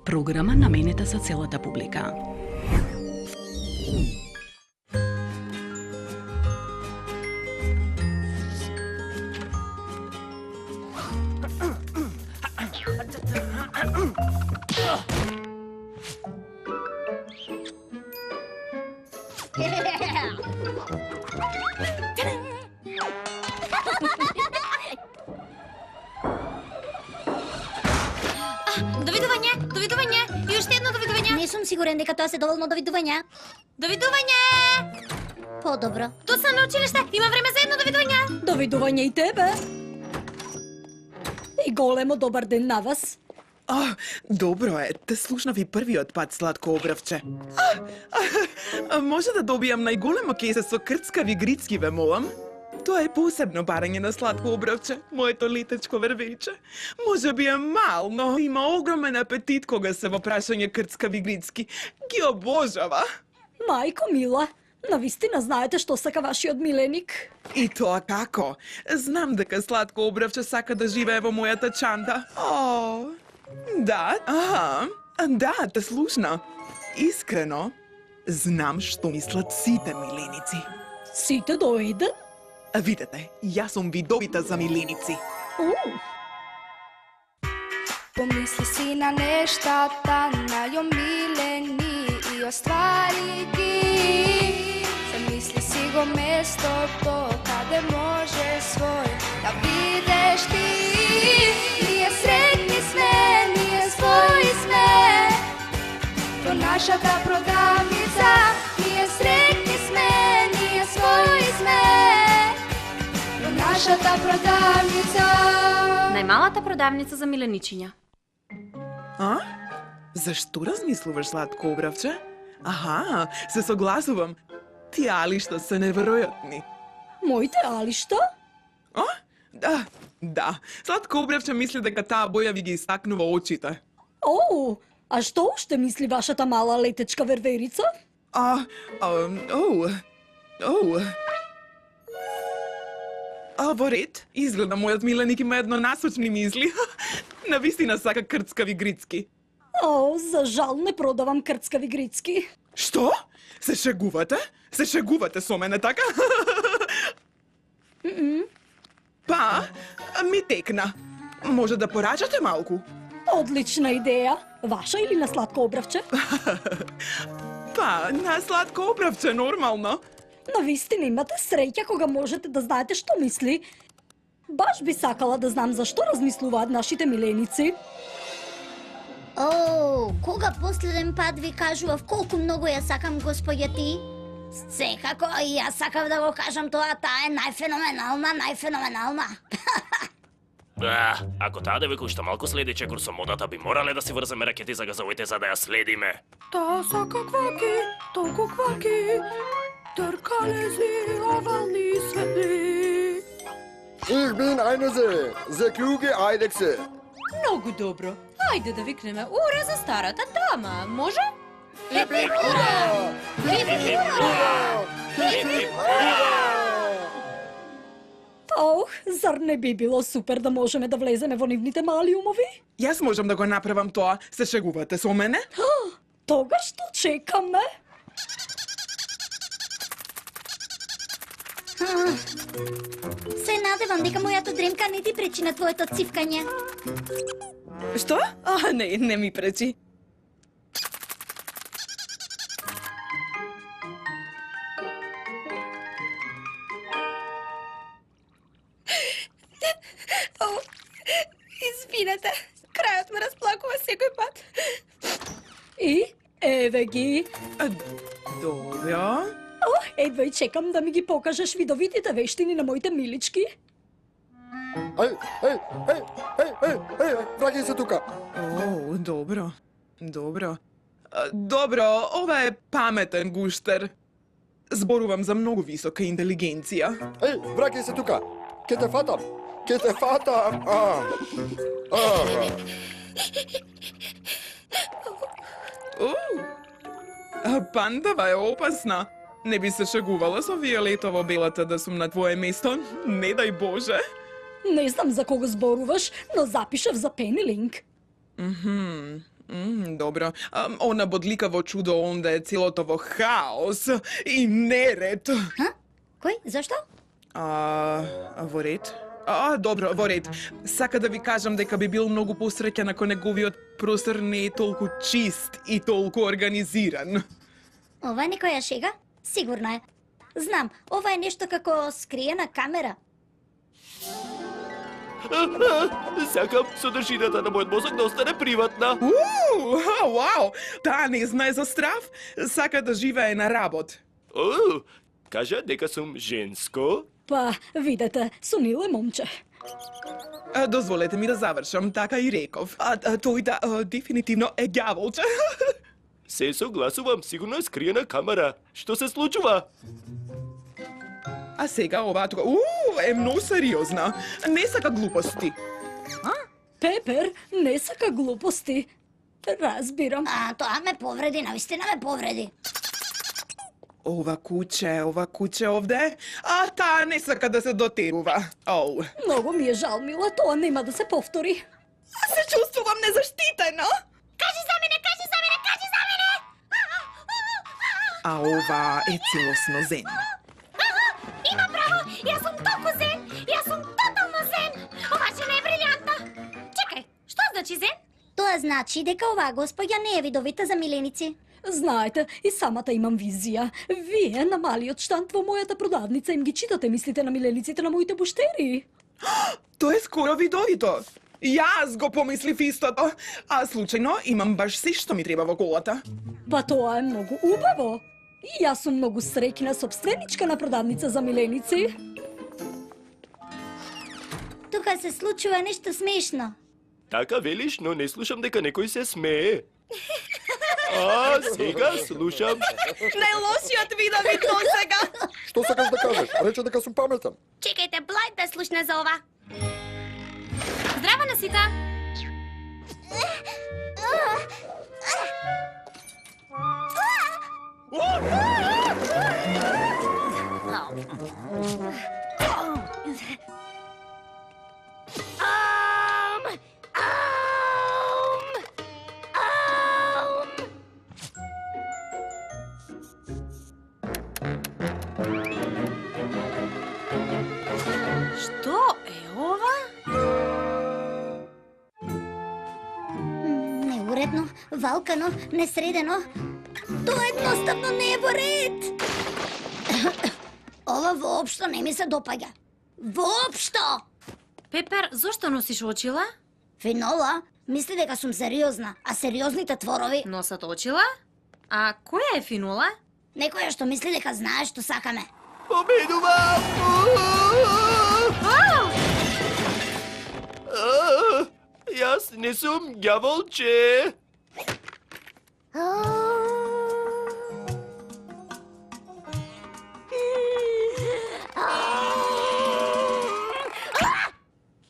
Програма наменита за целата публика. Довидување, и уште едно довидување. Не сум сигурен дека тоа се доволно довидувања. Довидување! Подобро. Тут сам на училиште, има време за едно довидување. Довидување и тебе. И големо добар ден на вас. Добро е, те слушнав и првиот пат, сладко обравче. Може да добијам најголемо кесе со крцкави грицки, ве молам? Тоа е посебно барање на сладко обравче, моето летечко вервече. Може би е мал, но има огромен апетит кога се во прашање крцкави грицки. Ги обожава. Мајко мила, навистина знаете што сака вашиот миленик? И тоа како? Знам дека сладко обравче сака да живее во мојата чанта. Да, да, те слушна. Искрено, знам што мислат сите миленици. Сите до еден? Видете, јас сум видовита за миленици. Помисли си на нештата, најомилени и оствари ги. Замисли си го местото, каде може свој да видеш ти. Ние сретни сме, ние своји сме, во нашата продавница. Ние сретни сме, ние своји сме, во нашата продавница. Најмалата продавница за миленичиња. Зашто размислуваш, сладко обравче? Аха, се согласувам. Тие алишта се неверојатни. Моите алишта? Да. Сладко обравче мисли дека таа боја ви ги истакнува очите. А што уште мисли вашата мала летечка верверица? Во ред, изгледа мојот миленик има еднонасочни мисли. Навистина сака крцкави грицки. За жал не продавам крцкави грицки. Што? Се шегувате? Се шегувате со мене, така? Па, ми текна. Може да порачате малку? Одлична идеја. Ваша или на сладко обравче? Па, на сладко обравче, нормално. Навистина имате среќа кога можете да знаете што мисли. Баш би сакала да знам зашто размислуваат нашите миленици. Кога последен пат ви кажував колку многу ја сакам господја ти? Секако и јас сакав да го кажам тоа, таа е најфеноменална. Ако таа девојка уште малку следи чекор со модата, би морале да си врземе ракети за газовите за да ја следиме. Таа сака кваки, толку кваки, тркале зи овални светли. Ich bin eine sehr kluge Eidechse. Многу добро. Ајде да викнеме ура за старата дама, може? Hip hip hurra! Hip hip hurra! Hip hip hurra! Зар не би било супер да можеме да влеземе во нивните мали умови? Јас можам да го направам тоа. Се шегувате со мене? Тогаш што чекаме? Се надевам дека мојата дремка не ти пречи на твоето цивкање. Што? Не ми пречи. Извинете, крајот ме расплакува секој пат. И еве ги. Добро. Едва и чекам да ми ги покажеш видовитите вештини на моите милички. Враќај се тука. Добро. Добро, ова е паметен гуштер. Зборувам за многу висока интелигенција. Враќај се тука. Ке те фатам. Пандава е опасна. Не би се шегувала со Виолетово белата да сум на твое место. Не дај Боже. Не знам за кого зборуваш, но запишав за Пенелинг. Добро. Она бодликаво чудо онда е целото во хаос и неред. Кој? Зашто? Во ред? Добро, во ред. Сака да ви кажам дека би бил многу посреќен ако неговиот простор не е толку чист и толку организиран. Ова е некоја шега? Сигурно е. Знам, ова е нешто како скриена камера. Сакам содржината на мојот мозок да остане приватна. Вау! Таа не знае за страв, сака да живее на работ. Кажа дека сум женско. Па, видете, Сонил е момче. Дозволете ми да завршам, така и реков. Тој дефинитивно е ѓаволче. Се согласувам, сигурно е скриена камера. Што се случува? А сега оваа тука, е многу сериозна. Не сака глупости. Пепер не сака глупости. Разбирам. Тоа ме повреди, навистина ме повреди. Ова куче овде, таа не сака да се дотерува. Многу ми е жал, мила, тоа нема да се повтори. Аз се чувствувам незаштитено. Кажи за мене, кажи за мене, кажи за мене! А ова е целосно зен. Има право, јас сум толку зен, јас сум тотално зен. Обаче не е брилјантна. Чекај, што значи зен? Тоа значи дека оваа господја не е видовита за миленици. Знаете, и самата имам визија. Вие на малиот штанд во мојата продавница им ги читате мислите на милениците на моите буштери. Тоа е скоро видовито. Јас го помислив истото, а случајно имам баш се што ми треба во колата. Па тоа е многу убаво. И јас сум многу среќна собственичка на продавница за миленици. Тука се случува нешто смешно. Така велиш, но не слушам дека некој се смее. Сега слушам. Најлошиот видовит до сега. Што сакаш да кажеш? Рече дека сум паметен. Чекајте, Блајд да слушне за ова. Здраво на сите! Што е ова? Неуредно, валкано, несредено. Тоа едноставно не е во ред. Ова воопшто не ми се допаѓа. Воопшто! Пепер, зошто носиш очила? Финола мисли дека сум сериозна, а сериозните творови Носат очила? А која е финула? некоја што мисли дека знае што сакаме. Победувам! Јас не сум ѓаволче.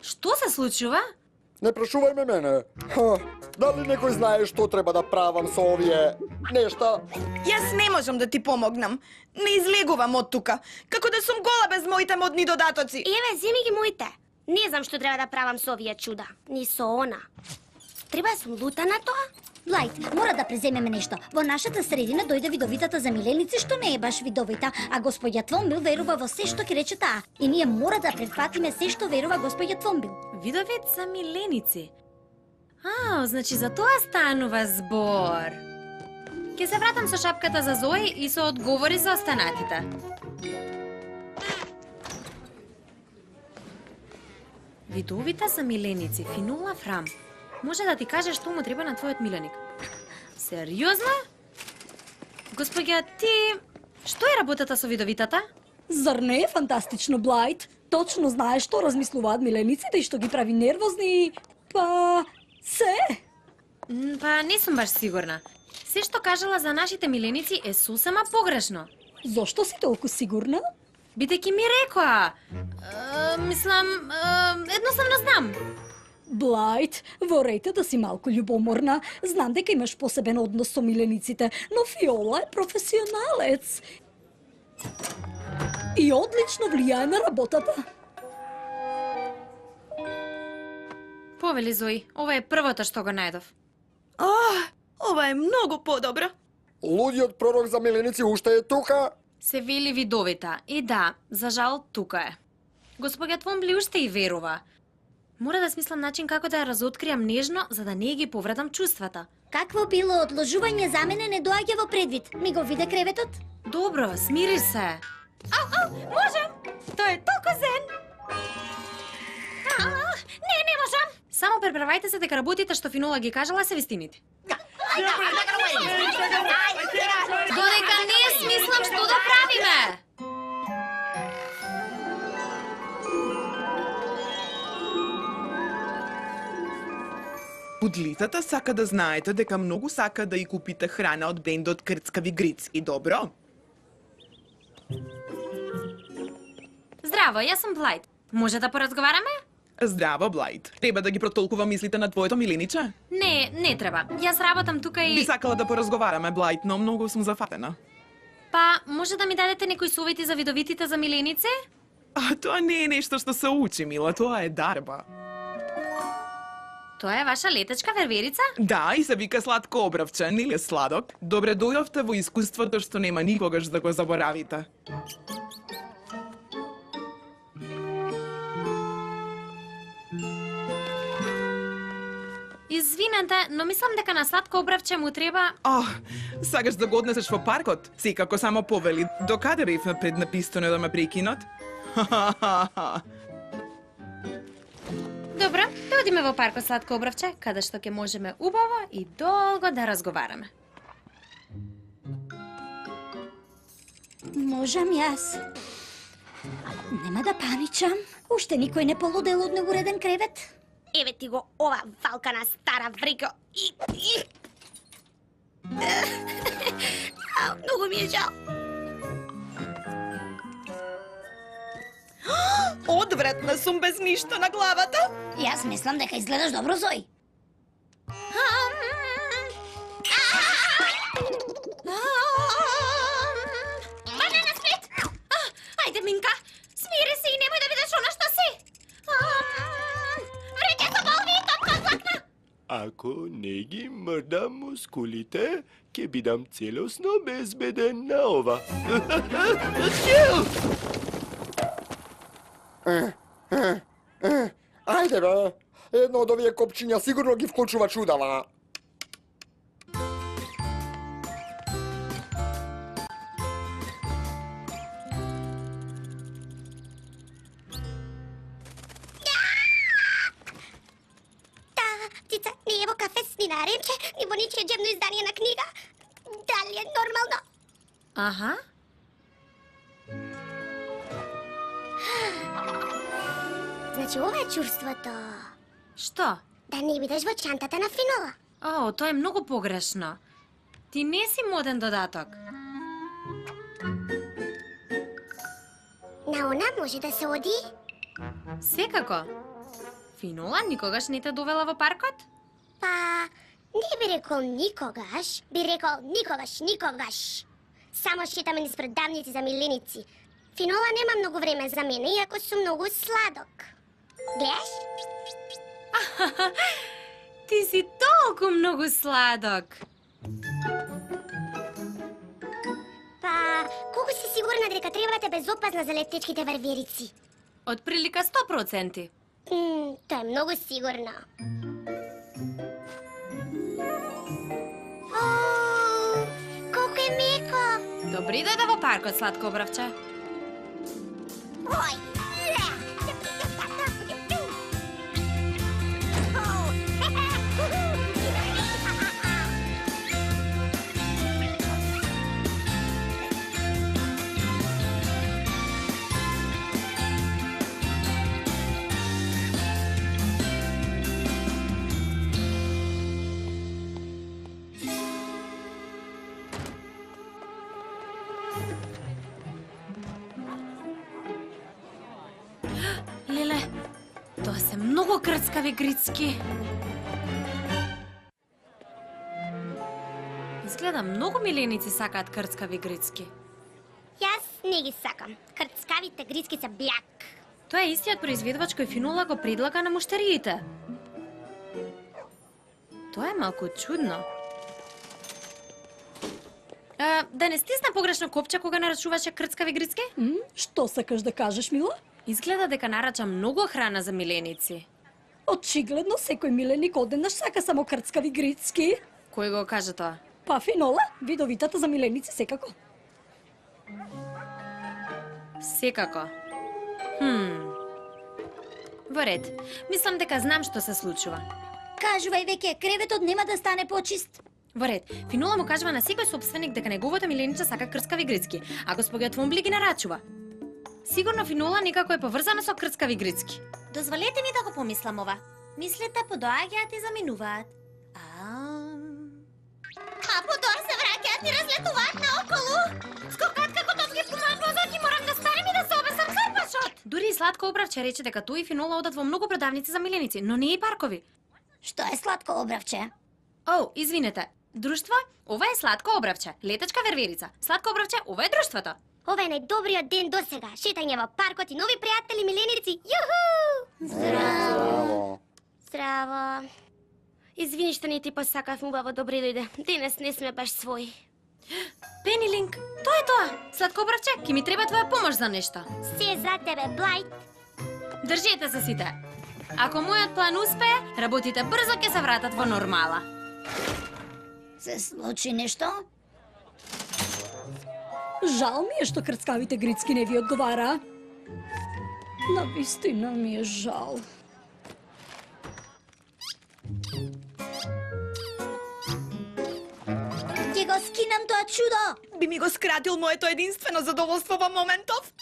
Што се случува? Не прашувај ме мене. Дали некој знае што треба да правам со овие нешта? Јас не можам да ти помогнам. Не излегувам од тука. Како да сум гола без моите модни додатоци. Еве, земи ги моите. Не знам што треба да правам со овие чуда. Ни со она. Треба да сум лута на тоа? Блајд, мора да преземеме нешто. Во нашата средина дојде видовитата за миленици, што не е баш видовита, а господја Твомбил верува во се што ќе рече таа. И ние мора да предфатиме се што верува господја Твомбил. Видовит за миленици. Значи за тоа станува збор. Ке се вратам со шапката за Зои и со одговори за останатите. Видовита за миленици, Финула Фрам. Може да ти каже што му треба на твојот миленик. Сериозно? Господја, ти... Што е работата со видовитата? Зар не е фантастично, Блајд? Точно знае што размислуваат милениците и што ги прави нервозни и... Па... се? Па не сум баш сигурна. Се што кажала за нашите миленици е сосема погрешно. Зошто си толку сигурна? Бидејќи ми рекоа. Едноставно знам. Блајд, ворете да си малку љубоморна. Знам дека имаш посебен однос со милениците, но Фиола е професионалец. И одлично влијае на работата. Повели Зои, ова е првото што го најдов. Ова е многу подобро. Лудиот пророк за миленици уште е тука? Се вели Видовита. И да, за жал, тука е. Господја Твомбли уште и верува. Мора да смислам начин како да ја разоткријам нежно, за да не ги повредам чувствата. Какво било одложување за мене не доаѓа во предвид. Ми го виде креветот? Добро, смири се. Можам! Тој е толку зен. Не можам! Само преправајте се дека работите што Финола ги кажала се вистините. Додека не смислам што да правиме. Будлицата сака да знаете дека многу сака да и купите храна од брендот Крцкави Грицки, добро? Здраво, јас сум Блайт. Може да поразговараме? Здраво, Блайт. Треба да ги протолкува мислите на твоето милениче? Не треба. Јас работам тука Би и... сакала да поразговараме, Блайт, но многу сум зафатена. Па, може да ми дадете некои совети за видовитите за миленици? Тоа не е нешто што се учи, мила, тоа е дарба. Тоа е ваша летечка верверица? Да, и се вика сладко обравче, нели е сладок? Добре дојавте во искуството што нема никогаш да го заборавите. Извинете, но мислам дека на сладко обравче му треба... Сакаш да го однесеш во паркот? Секако само повели. Докаде бевме пред напистано да ме прекинат? Добро, да одиме во паркот сладко обравче, каде што ќе можеме убаво и долго да разговараме. Можам јас. Нема да паничам. Уште никој не полудел од неуреден кревет. Еве ти го ова валкана стара врико. Многу ми е жал. Одвратна сум без ништо на главата. Јас мислам дека изгледаш добро, Зои. Банана сплит! Ајде, Минка, смири се и немој да видиш она што си. Вреќе со болви и топка влакна. Ако не ги мрдам мускулите, ќе бидам целосно безбеден на ова. Ајде бе, едно од овие копчиња сигурно ги вклучува чудава. Птица не е во кафе Свинаремче, ни во ничие джебно издание на книга. Дали е нормално? Аха. Значи, ова е чувството. Што? Да не бидеш во чантата на Финола. О, тоа е многу погрешно. Ти не си моден додаток. На она може да се оди? Секако. Финола никогаш не те довела во паркот? Па, не би рекол никогаш, би рекол никогаш. Само шетаме низ продавници за миленици. Финола нема многу време за мене, иако сум многу сладок. Гледаш? Ти си толку многу сладок. Па, колку си сигурна дека требате безопасна за летечките варверици? Од прилика 100%. Тоа е многу сигурно. Колку е меко! Добри дојде во паркот, сладко обравче. Ој! Леле, тоа се многу крцкави грицки. Изгледа многу миленици сакаат крцкави грицки. Јас не ги сакам. Крцкавите грицки се бљак. Тоа е истиот произведувач кој Финола го предлага на муштериите. Тоа е малку чудно. Да не стисна погрешно копче кога нарачуваше крцкави грицки? Што сакаш да кажеш, мила? Изгледа дека нарача многу храна за миленици. Очигледно секој миленик одеднаш сака само крцкави грицки. Кој го кажа тоа? Па Финола, видовитата за миленици секако. Секако. Во ред. Мислам дека знам што се случува. Кажувај веќе, креветот нема да стане почист. Во ред. Финола му кажува на секој собственик дека неговото милениче сака крцкави грицки, а госпоѓа Твомбли ги нарачува. Сигурно Финола некако е поврзана со крцкави грицки. Дозволете ми да го помислам ова. Мислите подоаѓаат и заминуваат. А подоа се враќаат и разлетуваат наоколу. Скокат како топки по мојот возот и морам да станем и да се обесам запашот. Дури и Сладко Обравче рече дека тој и Финола одат во многу продавници за миленици, но не и паркови. Што е Сладко Обравче? Оу, извинете. Друштво, ова е Сладко Обравче, летачка верверица. Сладко Обравче, ова е друштвото. Ова е најдобриот ден досега. Шетање во паркот и нови пријатели миленици. Јуху! Здраво. Здраво. Извини што не ти посакав убаво добри дојде. Денес не сме баш своји. Пенилинг, тоа е тоа. Сладко Обравче, ки ми треба твоја помош за нешто. Се за тебе, Блайт. Држете се сите. Ако мојот план успее, работите брзо ќе се вратат во нормала. Се случи нешто? Жал ми е што крцкавите грицки не ви одговара. Навистина ми е жал. Ќе го скинам тоа чудо. Би ми го скратил моето единствено задоволство во моментов.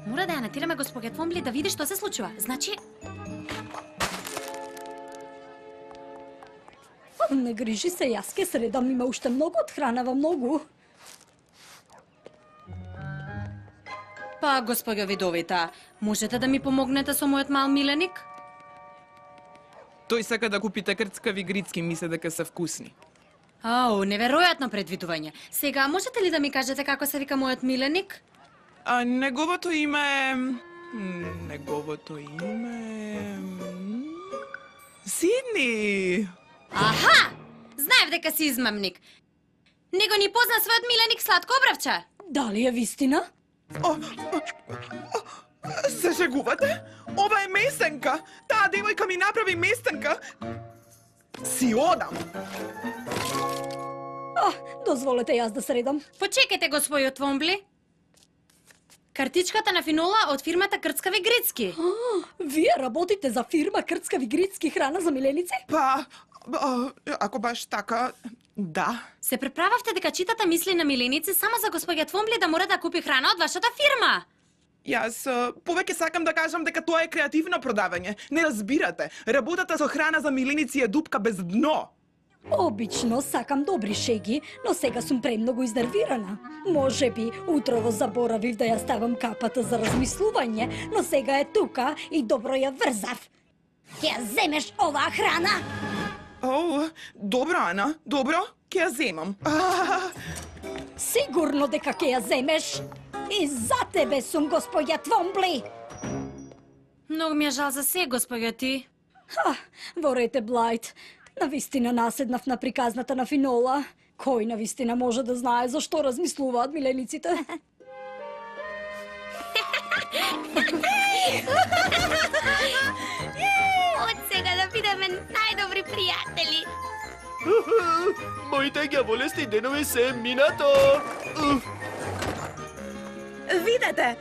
Мора да ја натираме госпоѓа Твомбли да види што се случува. Значи, Не грижи се, јас ке средам, има уште многу од хранава, многу. па госпоѓо Видовита, можете да ми помогнете со мојот мал миленик? Тој сака да купите крцкави грицки, мисли дека се вкусни. Ау, неверојатно предвидување. Сега, можете ли да ми кажете како се вика мојот миленик? А неговото име е... Сидни! Аха! Знаев дека си измамник. Него ни позна својот миленик Сладко Обравче. Дали е вистина? Се шегувате? Ова е месенка! Таа девојка ми направи месенка! Си одам! Дозволете јас да средам. Почекайте, господјо Твомбли. Картичката на Финола од фирмата Крцкави грицки. Вие работите за фирма Крцкави грицки храна за миленици? Па, ако баш така, да. Се преправавте дека читате мисли на миленици само за господја Твомбли да мора да купи храна од вашата фирма. Јас повеќе сакам да кажам дека тоа е креативно продавање. Не разбирате. Работата со храна за миленици е дупка без дно. Обично сакам добри шеги, но сега сум премногу изнервирана. Може би утрово заборавив да ја ставам капата за размислување, но сега е тука и добро ја врзав. Ќе ја земеш оваа храна? О, добро, Ана, добро, ќе ја земам. Сигурно дека ќе ја земеш. И за тебе сум, господја Твомбли. Многу ми е жал за се, господја ти. Ворете, Блайт. Навистина наседнав на приказната на Финола. Кој навистина може да знае зашто размислуваат милениците? Од сега да бидеме најдобри пријатели. Моите ѓаволести денови се минато. Видете?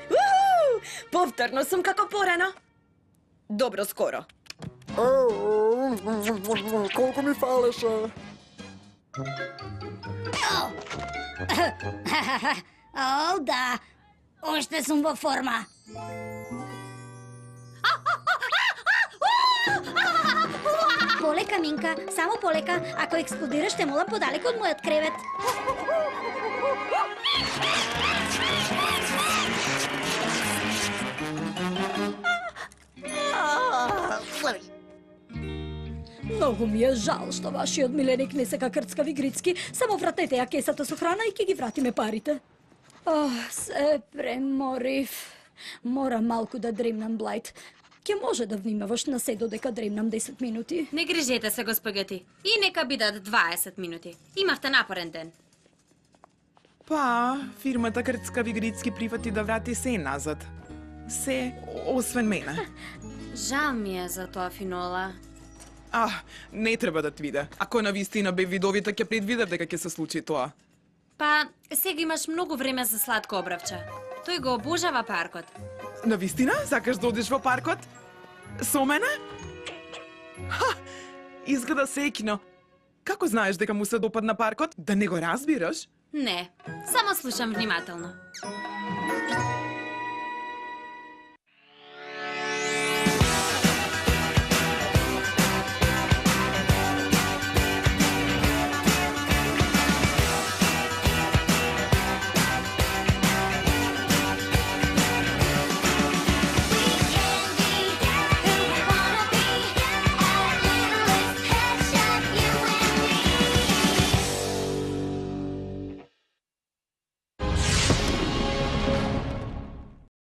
Повторно сум како порано. Добро скоро. Колку ми фалеше? О, да. Оште сум во форма. Полека, Минка, само полека. Ако експлодираш, те молам подалеку од мојот кревет. Многу ми е жал што вашиот миленик не сака крцкави грицки. Само вратете ја кесата со храна и ќе ги вратиме парите. Се преморив. Морам малку да дремнам, Блайт. Ќе може да внимаваш на се додека дремнам 10 минути. Не грижете се, господјоти. И нека бидат 20 минути. Имавте напорен ден. Па, фирмата Крцкави Грицки прифати да врати се назад. Се, освен мене. Жал ми е за тоа, Финола. Не треба да ти виде. Ако навистина бе видовита, ќе предвидев дека ќе се случи тоа. Па, сега имаш многу време за сладко обравче. Тој го обожава паркот. Навистина? Сакаш да одиш во паркот? Со мене? Изгледа сеќно. Како знаеш дека му се допадна паркот? Да не го разбираш? Не, само слушам внимателно.